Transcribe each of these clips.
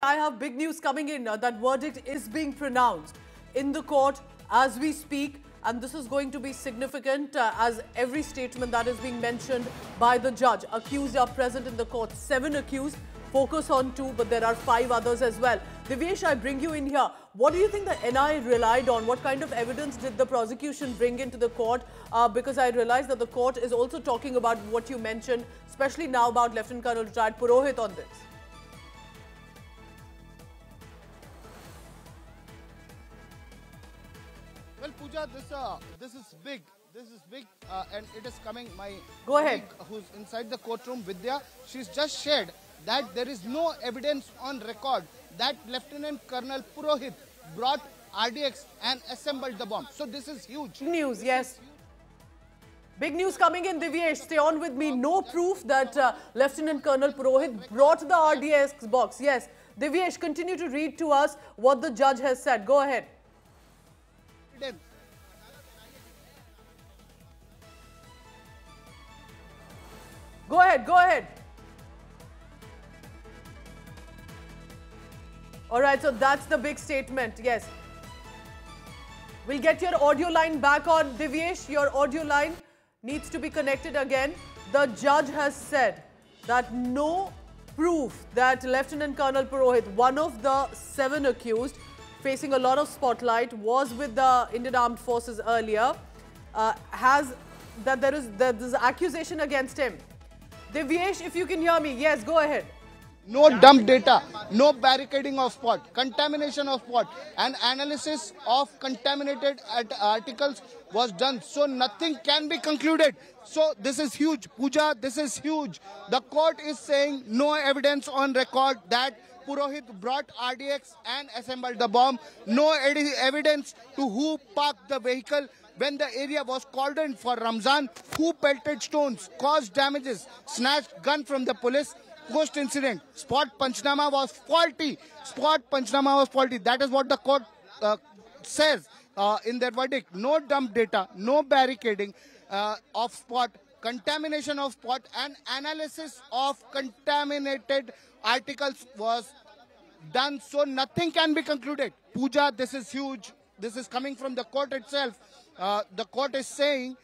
I have big news coming in. That verdict is being pronounced in the court as we speak. And this is going to be significant as every statement that is being mentioned by the judge. Accused are present in the court. 7 accused. Focus on 2, but there are 5 others as well. Divyesh, I bring you in here. What do you think the NI relied on? What kind of evidence did the prosecution bring into the court? Because I realize that the court is also talking about what you mentioned, especially now about Lieutenant Colonel retired Purohit on this. Well, Pooja, this is big. This is big, and it is coming. My Go ahead. Who's inside the courtroom, Vidya, she's just shared that there is no evidence on record that Lieutenant Colonel Purohit brought RDX and assembled the bomb. So this is huge. Big news, yes. Big news coming in, Divyesh. Stay on with me. No proof that Lieutenant Colonel Purohit brought the RDX box. Yes. Divyesh, continue to read to us what the judge has said. Go ahead. Go ahead, go ahead. All right, so that's the big statement, yes. We'll get your audio line back on, Divyesh. Your audio line needs to be connected again. The judge has said that no proof that Lieutenant Colonel Purohit, one of the 7 accused, facing a lot of spotlight, was with the Indian Armed Forces earlier, there's accusation against him. Divyesh, if you can hear me, yes, go ahead. No dump data, no barricading of spot, contamination of spot, and analysis of contaminated articles was done. So nothing can be concluded. So this is huge. Pooja, this is huge. The court is saying no evidence on record that Purohit brought RDX and assembled the bomb. No evidence to who parked the vehicle when the area was cordoned for Ramzan, who pelted stones, caused damages, snatched gun from the police. Post-incident, spot Panchnama was faulty. Spot Panchnama was faulty. That is what the court says in their verdict. No dump data, no barricading of spot, contamination of spot, and analysis of contaminated articles was done. So nothing can be concluded. Pooja, this is huge. This is coming from the court itself. The court is saying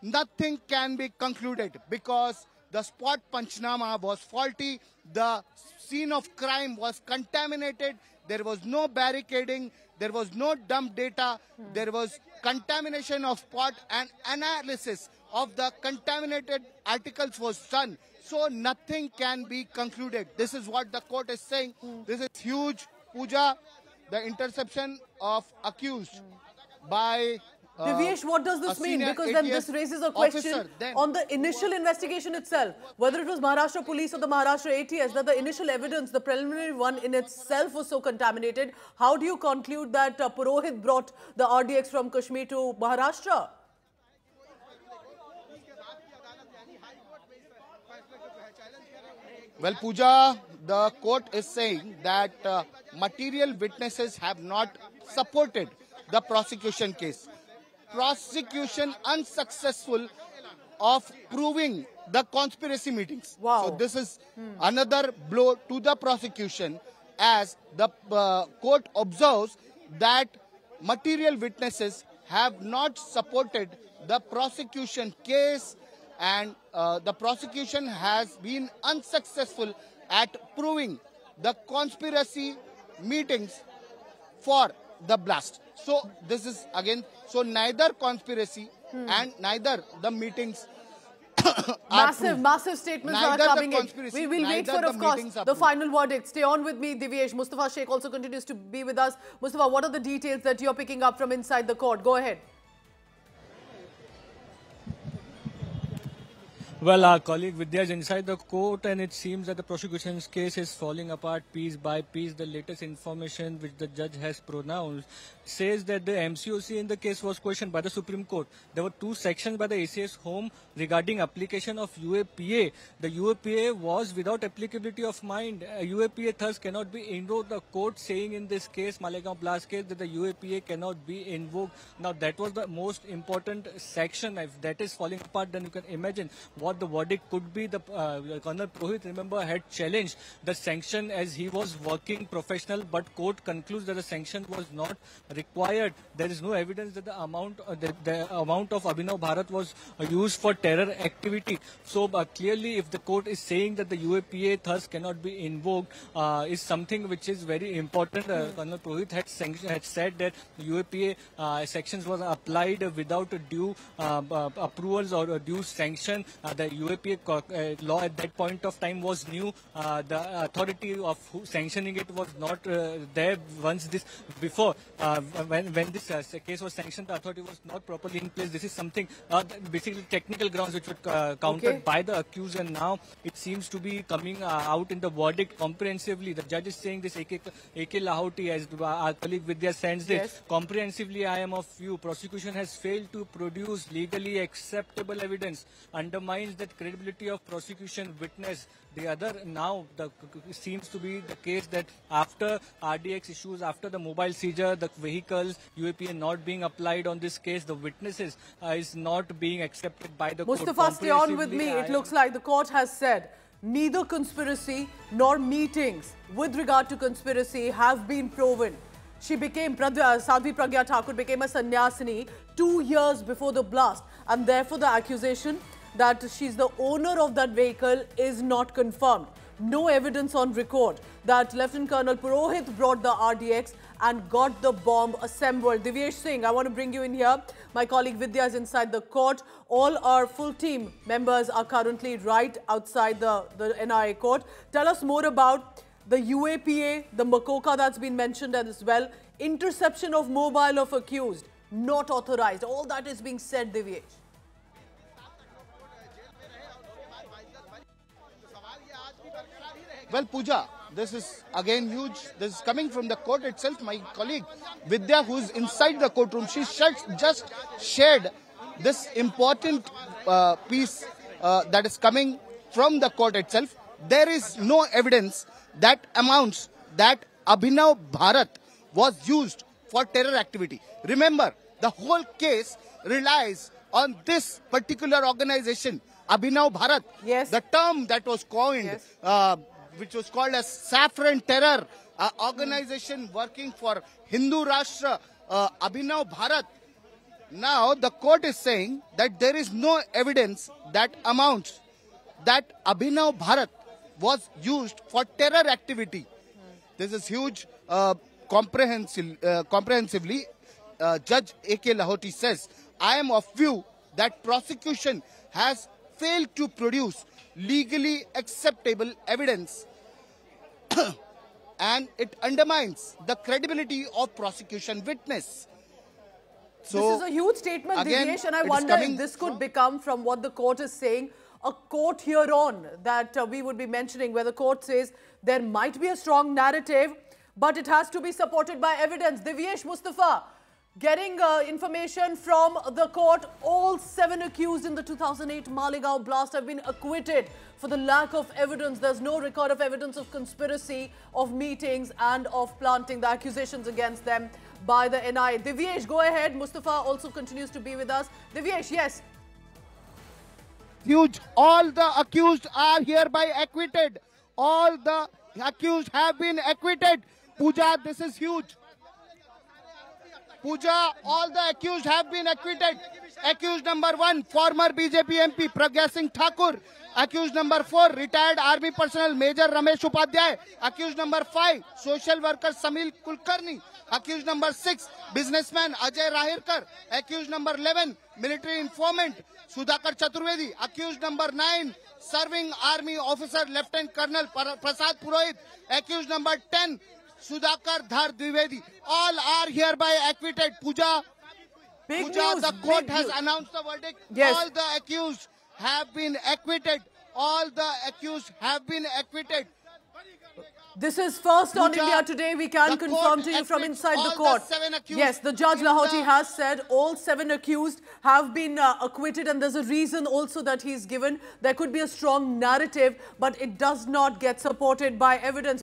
nothing can be concluded because the spot Panchnama was faulty. The scene of crime was contaminated. There was no barricading. There was no dump data. There was contamination of spot, and analysis of the contaminated articles was done. So nothing can be concluded. This is what the court is saying. This is huge. Pooja, the interception of accused by Divyesh, what does this mean? Because then this raises a question on the initial investigation itself. Whether it was Maharashtra Police or the Maharashtra ATS, that the initial evidence, the preliminary one in itself was so contaminated. How do you conclude that Purohit brought the RDX from Kashmir to Maharashtra? Well, Pooja, the court is saying that material witnesses have not supported the prosecution case. Prosecution unsuccessful of proving the conspiracy meetings. Wow. So this is another blow to the prosecution, as the court observes that material witnesses have not supported the prosecution case, and the prosecution has been unsuccessful at proving the conspiracy meetings for the blast. So this is again, so neither conspiracy and neither the meetings Massive statements are coming in. We will wait for, of course, the final verdict. Stay on with me, Divyesh. Mustafa Sheikh also continues to be with us. Mustafa, what are the details that you're picking up from inside the court? Go ahead. Well, our colleague Vidya is inside the court, and it seems that the prosecution's case is falling apart piece by piece. The latest information which the judge has pronounced says that the MCOC in the case was questioned by the Supreme Court. There were 2 sections by the ACS Home regarding application of UAPA. The UAPA was without applicability of mind. UAPA thus cannot be invoked. The court saying in this case, Malegaon Blast case, that the UAPA cannot be invoked. Now, that was the most important section. If that is falling apart, then you can imagine what what the verdict could be. The Colonel Purohit, remember, had challenged the sanction as he was working professional, but court concludes that the sanction was not required. There is no evidence that the amount of Abhinav Bharat was used for terror activity. So clearly, if the court is saying that the UAPA thus cannot be invoked, is something which is very important. Colonel Purohit had said that UAPA sections was applied without due approvals or due sanction. The UAPA law at that point of time was new. The authority of sanctioning it was not there once this before. When this case was sanctioned, the authority was not properly in place. This is something basically technical grounds which were countered by the accused, and now it seems to be coming out in the verdict comprehensively. The judge is saying this AK Lahoti, as our colleague Vidya sends this, comprehensively I am of view. Prosecution has failed to produce legally acceptable evidence, undermines the credibility of prosecution witness. The other now seems to be the case that after RDX issues, after the mobile seizure, the vehicles, UAPA not being applied on this case, the witnesses is not being accepted by the court. Mustafa, stay on with me. It looks like the court has said neither conspiracy nor meetings with regard to conspiracy have been proven. She became, Sadhvi Pragya Thakur became a sannyasini 2 years before the blast, and therefore the accusation that she's the owner of that vehicle is not confirmed. No evidence on record that Lieutenant Colonel Purohit brought the RDX and got the bomb assembled. Divyesh Singh, I want to bring you in here. My colleague Vidya is inside the court. All our full team members are currently right outside the NIA court. Tell us more about the UAPA, the Makoka that's been mentioned as well. Interception of mobile of accused, not authorized. All that is being said, Divyesh. Well, Pooja, this is again huge. This is coming from the court itself. My colleague Vidya, who is inside the courtroom, she just shared this important piece that is coming from the court itself. There is no evidence that amounts that Abhinav Bharat was used for terror activity. Remember, the whole case relies on this particular organization, Abhinav Bharat. Yes. The term that was coined, which was called as Saffron Terror, organization working for Hindu Rashtra, Abhinav Bharat. Now, the court is saying that there is no evidence that amounts that Abhinav Bharat was used for terror activity. This is huge. Comprehensively, Judge A.K. Lahoti says, I am of view that prosecution has failed to produce legally acceptable evidence and it undermines the credibility of prosecution witness. So, this is a huge statement, Divyesh, and I wonder if this could become, from what the court is saying, a court hereon that we would be mentioning, where the court says there might be a strong narrative, but it has to be supported by evidence. Divyesh, Mustafa, getting information from the court, all 7 accused in the 2008 Malegaon blast have been acquitted for the lack of evidence. There's no record of evidence of conspiracy, of meetings and of planting. The accusations against them by the NIA. Divyesh, go ahead. Mustafa also continues to be with us. Divyesh, yes. Huge. All the accused are hereby acquitted. All the accused have been acquitted. Pooja, this is huge. Pooja, all the accused have been acquitted. Accused number 1, former BJP MP Pragya Singh Thakur. Accused number 4, retired army personnel Major Ramesh Upadhyay. Accused number 5, social worker Samil Kulkarni. Accused number 6, businessman Ajay Rahirkar. Accused number 11, military informant Sudhakar Chaturvedi. Accused number 9, serving army officer Lieutenant Colonel Prasad Purohit. Accused number 10, Sudhakar Dhar Dwivedi. All are hereby acquitted. Pooja, the court has announced the verdict. Yes. All the accused have been acquitted. All the accused have been acquitted. This is first on India Today. We can confirm to you from inside the court. Yes, the Judge Lahoti has said all 7 accused have been acquitted, and there's a reason also that he's given. There could be a strong narrative, but it does not get supported by evidence.